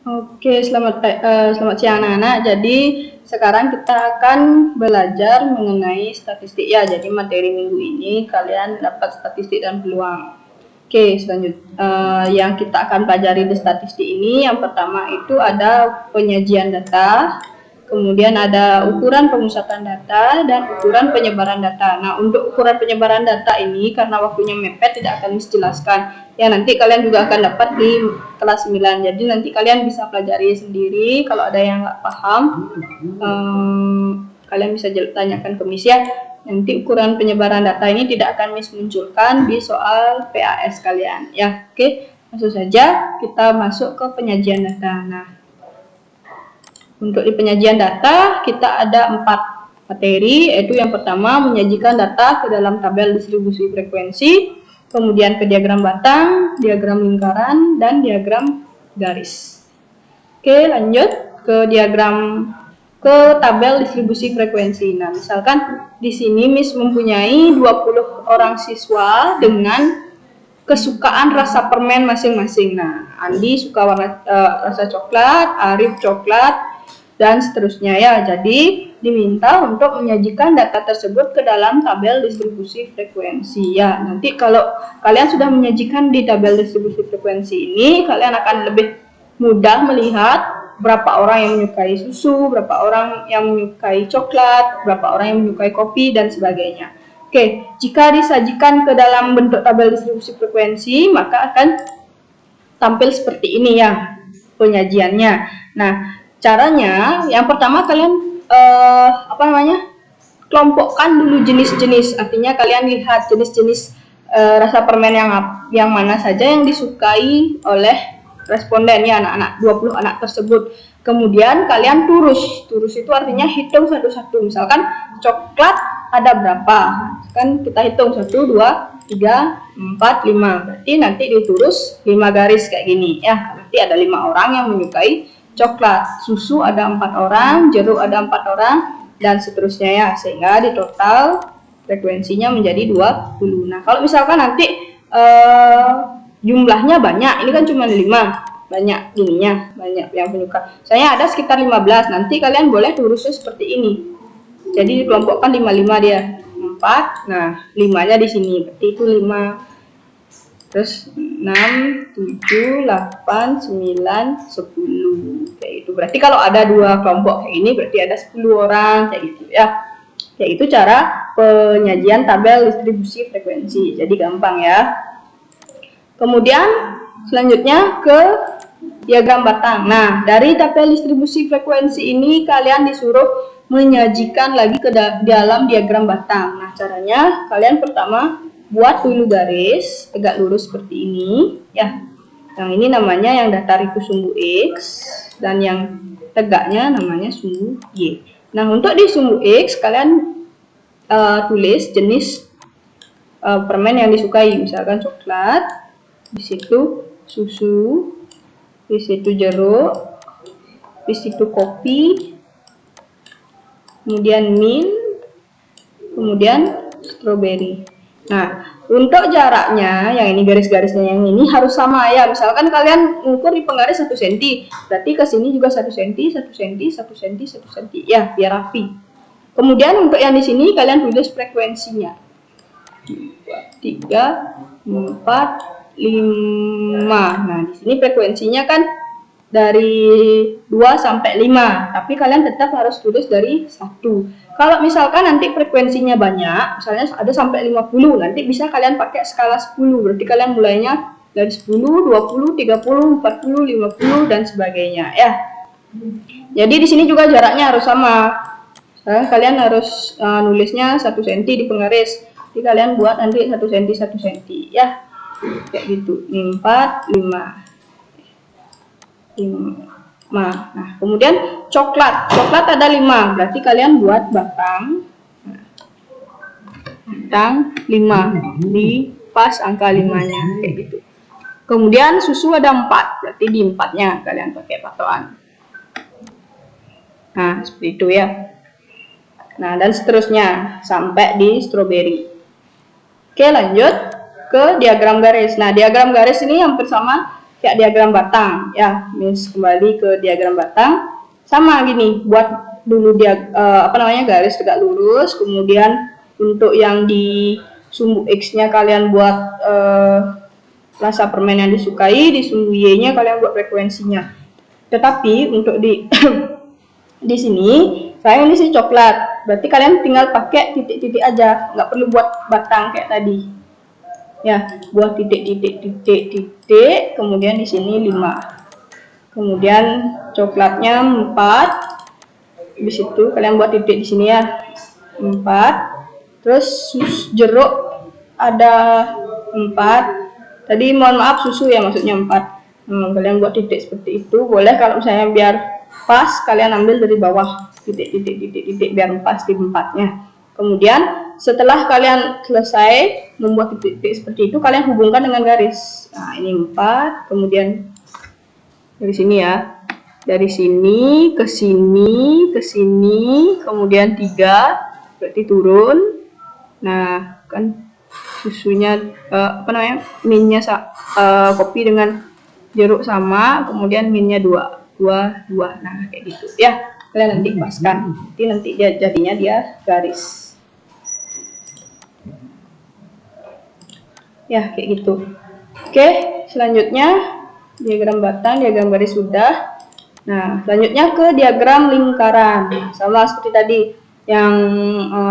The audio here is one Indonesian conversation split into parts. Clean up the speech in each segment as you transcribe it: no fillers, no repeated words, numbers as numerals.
Oke, selamat siang anak-anak. Jadi sekarang kita akan belajar mengenai statistik ya. Jadi materi minggu ini kalian dapat statistik dan peluang. Oke, selanjutnya yang kita akan pelajari di statistik ini, yang pertama itu ada penyajian data, kemudian ada ukuran pemusatan data dan ukuran penyebaran data. Nah, untuk ukuran penyebaran data ini karena waktunya mepet tidak akan dijelaskan. Ya, nanti kalian juga akan dapat di kelas 9. Jadi nanti kalian bisa pelajari sendiri. Kalau ada yang nggak paham, kalian bisa tanyakan ke Miss ya. Nanti ukuran penyebaran data ini tidak akan Miss munculkan di soal PAS kalian ya. Oke, langsung saja kita masuk ke penyajian data. Nah, untuk di penyajian data kita ada 4 materi, yaitu yang pertama menyajikan data ke dalam tabel distribusi frekuensi, kemudian ke diagram batang, diagram lingkaran, dan diagram garis. Oke, lanjut ke tabel distribusi frekuensi. Nah, misalkan di sini Miss mempunyai 20 orang siswa dengan kesukaan rasa permen masing-masing. Nah, Andi suka rasa coklat, Arif coklat, dan seterusnya ya. Jadi diminta untuk menyajikan data tersebut ke dalam tabel distribusi frekuensi ya. Nanti kalau kalian sudah menyajikan di tabel distribusi frekuensi ini, kalian akan lebih mudah melihat berapa orang yang menyukai susu, berapa orang yang menyukai coklat, berapa orang yang menyukai kopi, dan sebagainya. Oke, jika disajikan ke dalam bentuk tabel distribusi frekuensi, maka akan tampil seperti ini ya penyajiannya. Nah, caranya yang pertama kalian kelompokkan dulu jenis-jenis. Artinya kalian lihat jenis-jenis rasa permen yang mana saja yang disukai oleh responden ya, anak-anak 20 anak tersebut. Kemudian kalian turus itu artinya hitung satu-satu. Misalkan coklat ada berapa, kan kita hitung 1, 2, 3, 4, 5. Berarti nanti diturus 5 garis kayak gini ya. Nanti ada 5 orang yang menyukai coklat. Susu ada 4 orang, jeruk ada 4 orang, dan seterusnya ya, sehingga di total frekuensinya menjadi 20. Nah, kalau misalkan nanti jumlahnya banyak, ini kan cuma 5, banyak ininya, banyak yang penyuka. Saya ada sekitar 15, nanti kalian boleh turusnya seperti ini. Jadi dikelompokkan 5 dia. 4, nah 5-nya di sini, berarti itu 5. Terus 6, 7, 8, 9, 10. Kayak itu. Berarti kalau ada 2 kelompok kayak ini, berarti ada 10 orang kayak gitu ya. Yaitu cara penyajian tabel distribusi frekuensi. Jadi gampang ya. Kemudian selanjutnya ke diagram batang. Nah, dari tabel distribusi frekuensi ini kalian disuruh menyajikan lagi ke dalam diagram batang. Nah, caranya kalian pertama buat dulu garis tegak lurus seperti ini ya. Yang ini namanya yang datar itu sumbu X, dan yang tegaknya namanya sumbu Y. Nah, untuk di sumbu X kalian tulis jenis permen yang disukai, misalkan coklat, di situ susu, di situ jeruk, di situ kopi, kemudian mint, kemudian stroberi. Nah, untuk jaraknya yang ini garis-garisnya yang ini harus sama ya. Misalkan kalian mengukur di penggaris 1 cm, berarti ke sini juga 1 cm, 1 cm, 1 cm, 1 cm ya, biar rapi. Kemudian untuk yang di sini kalian tulis frekuensinya. 2, 3, 4, 5. Nah, di sini frekuensinya kan dari 2 sampai 5, tapi kalian tetap harus tulis dari 1. Kalau misalkan nanti frekuensinya banyak, misalnya ada sampai 50, nanti bisa kalian pakai skala 10. Berarti kalian mulainya dari 10, 20, 30, 40, 50 dan sebagainya ya. Jadi di sini juga jaraknya harus sama. Kalian harus nulisnya 1 cm di penggaris. Jadi kalian buat nanti 1 cm 1 cm ya. Kayak gitu. 4, 5. Nah, kemudian coklat ada 5, berarti kalian buat batang 5 di pas angka 5-nya kayak gitu. Kemudian susu ada 4, berarti di 4-nya kalian pakai patokan. Nah, seperti itu ya. Nah, dan seterusnya sampai di stroberi. Oke, lanjut ke diagram garis. Nah, diagram garis ini hampir sama kayak diagram batang ya. Kembali ke diagram batang, sama gini, buat dulu dia garis tegak lurus, kemudian untuk yang di sumbu X-nya kalian buat rasa permen yang disukai, di sumbu Y-nya kalian buat frekuensinya. Tetapi untuk di di sini saya ini sih coklat, berarti kalian tinggal pakai titik-titik aja, nggak perlu buat batang kayak tadi ya. Buat titik, kemudian di sini 5, kemudian coklatnya 4, habis itu kalian buat titik di sini ya, 4, terus jeruk ada 4, tadi mohon maaf susu ya maksudnya 4. Kalian buat titik seperti itu, boleh kalau misalnya biar pas kalian ambil dari bawah titik biar pas di 4-nya. Kemudian setelah kalian selesai membuat titik seperti itu, kalian hubungkan dengan garis. Nah ini 4, kemudian dari sini ya, dari sini ke sini ke sini, kemudian 3 berarti turun. Nah kan susunya minnya kopi dengan jeruk sama, kemudian minnya 2. Nah kayak gitu ya, kalian nanti paskan, nanti dia jadinya dia garis ya, kayak gitu. Oke, selanjutnya diagram batang, diagram garis sudah. Nah selanjutnya ke diagram lingkaran, sama seperti tadi yang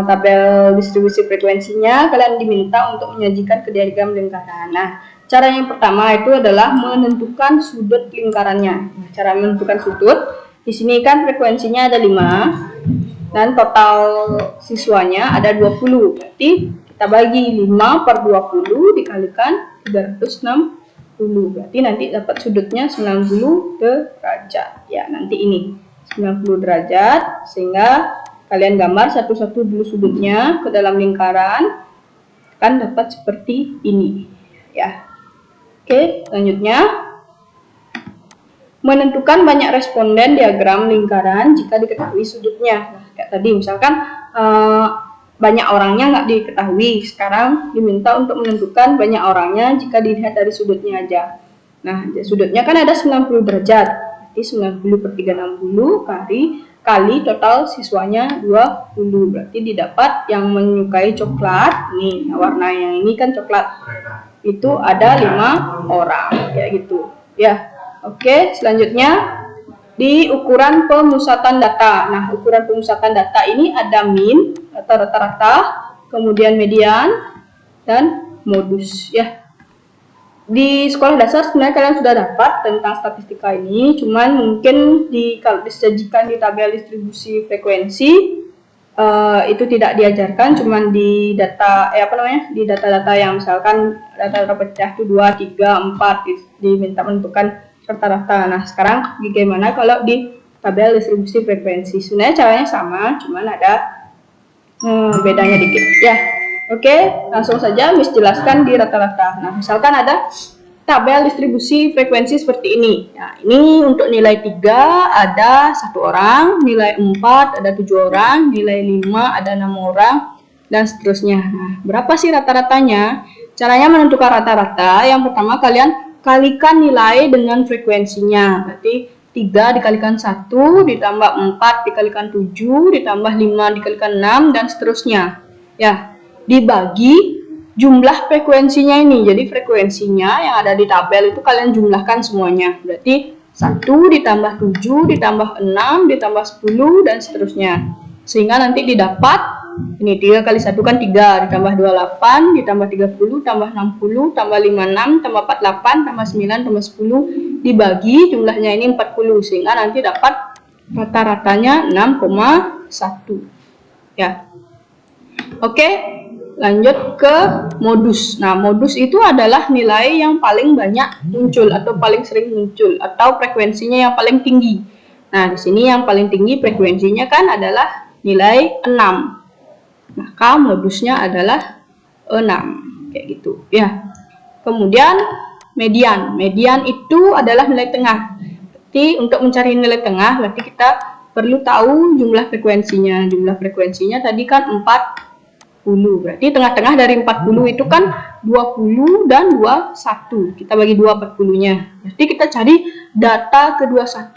tabel distribusi frekuensinya, kalian diminta untuk menyajikan ke diagram lingkaran. Nah cara yang pertama itu adalah menentukan sudut lingkarannya. Cara menentukan sudut, di sini kan frekuensinya ada 5 dan total siswanya ada 20. Berarti kita bagi 5/20 dikalikan 360. Berarti nanti dapat sudutnya 90 derajat. Ya, nanti ini 90 derajat, sehingga kalian gambar satu-satu dulu sudutnya ke dalam lingkaran, kan dapat seperti ini ya. Oke, selanjutnya menentukan banyak responden diagram lingkaran jika diketahui sudutnya. Nah, kayak tadi misalkan banyak orangnya nggak diketahui, sekarang diminta untuk menentukan banyak orangnya jika dilihat dari sudutnya aja. Nah sudutnya kan ada 90 derajat, berarti 90/360 kali total siswanya 20, berarti didapat yang menyukai coklat nih, warna yang ini kan coklat, itu ada 5 orang kayak gitu ya. Oke, selanjutnya di ukuran pemusatan data. Nah ukuran pemusatan data ini ada min atau rata-rata, kemudian median dan modus ya. Di sekolah dasar sebenarnya kalian sudah dapat tentang statistika ini, cuman mungkin kalau disajikan di tabel distribusi frekuensi itu tidak diajarkan, cuman di data di data-data yang misalkan data-data pecah itu 2, 3, 4 diminta menentukan rata-rata. Nah sekarang bagaimana kalau di tabel distribusi frekuensi? Sebenarnya caranya sama, cuman ada bedanya dikit ya. Oke, langsung saja Miss jelaskan di rata-rata. Nah misalkan ada tabel distribusi frekuensi seperti ini. Nah ini untuk nilai 3 ada 1 orang, nilai 4 ada 7 orang, nilai 5 ada 6 orang, dan seterusnya. Nah berapa sih rata-ratanya? Caranya menentukan rata-rata, yang pertama kalian kalikan nilai dengan frekuensinya. Berarti 3 dikalikan 1 ditambah 4 dikalikan 7 ditambah 5 dikalikan 6 dan seterusnya ya, dibagi jumlah frekuensinya ini. Jadi frekuensinya yang ada di tabel itu kalian jumlahkan semuanya, berarti 1 ditambah 7 ditambah 6 ditambah 10 dan seterusnya, sehingga nanti didapat ini 3 kali 1 kan 3 ditambah 28 ditambah 30 tambah 60 tambah 56 tambah 48 tambah 9 tambah 10 dibagi jumlahnya ini 40, sehingga nanti dapat rata-ratanya 6,1 ya. Oke, lanjut ke modus. Nah modus itu adalah nilai yang paling banyak muncul atau paling sering muncul atau frekuensinya yang paling tinggi. Nah di sini yang paling tinggi frekuensinya kan adalah nilai 6, maka modusnya adalah 6 kayak gitu ya. Kemudian median. Median itu adalah nilai tengah. Berarti untuk mencari nilai tengah berarti kita perlu tahu jumlah frekuensinya. Jumlah frekuensinya tadi kan 4 Berarti tengah-tengah dari 40 itu kan 20 dan 21. Kita bagi 2 40-nya. Berarti kita cari data ke-21.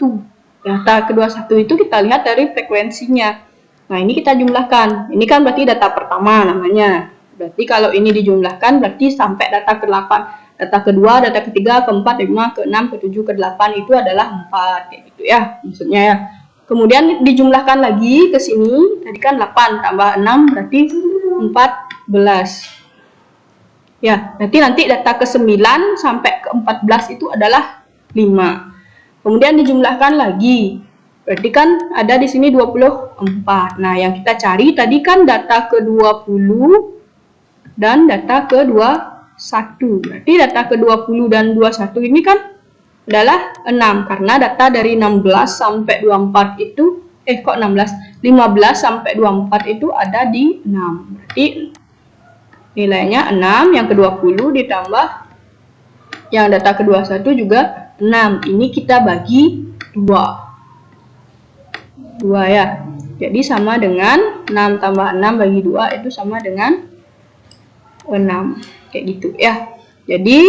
Data ke-21 itu kita lihat dari frekuensinya. Nah, ini kita jumlahkan. Ini kan berarti data pertama namanya. Berarti kalau ini dijumlahkan berarti sampai data ke-8. Data kedua, data ketiga, keempat, kelima, keenam, ketujuh, ke-8 itu adalah 4. Kayak gitu ya, maksudnya ya. Kemudian dijumlahkan lagi ke sini. Tadi kan 8 tambah 6 berarti 14. Ya, nanti data ke-9 sampai ke-14 itu adalah 5. Kemudian dijumlahkan lagi. Berarti kan ada di sini 24. Nah, yang kita cari tadi kan data ke-20 dan data ke-21. Berarti data ke-20 dan 21 ini kan adalah 6 karena data dari 16 sampai 24 itu kok 16? 15 sampai 24 itu ada di 6. Berarti nilainya 6, yang ke-20 ditambah yang data ke-21 juga 6. Ini kita bagi 2 ya. Jadi sama dengan 6 tambah 6 bagi 2 itu sama dengan 6. Kayak gitu ya. Jadi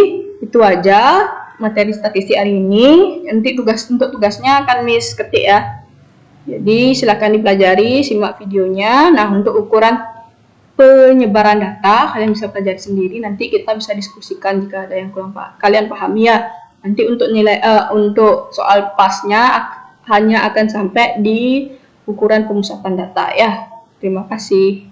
itu aja materi statistik hari ini. Nanti untuk tugasnya akan Miss ketik ya. Jadi silakan dipelajari, simak videonya. Nah, untuk ukuran penyebaran data kalian bisa pelajari sendiri. Nanti kita bisa diskusikan jika ada yang kurang kalian pahami ya. Nanti untuk nilai untuk soal pasnya hanya akan sampai di ukuran pemusatan data ya. Terima kasih.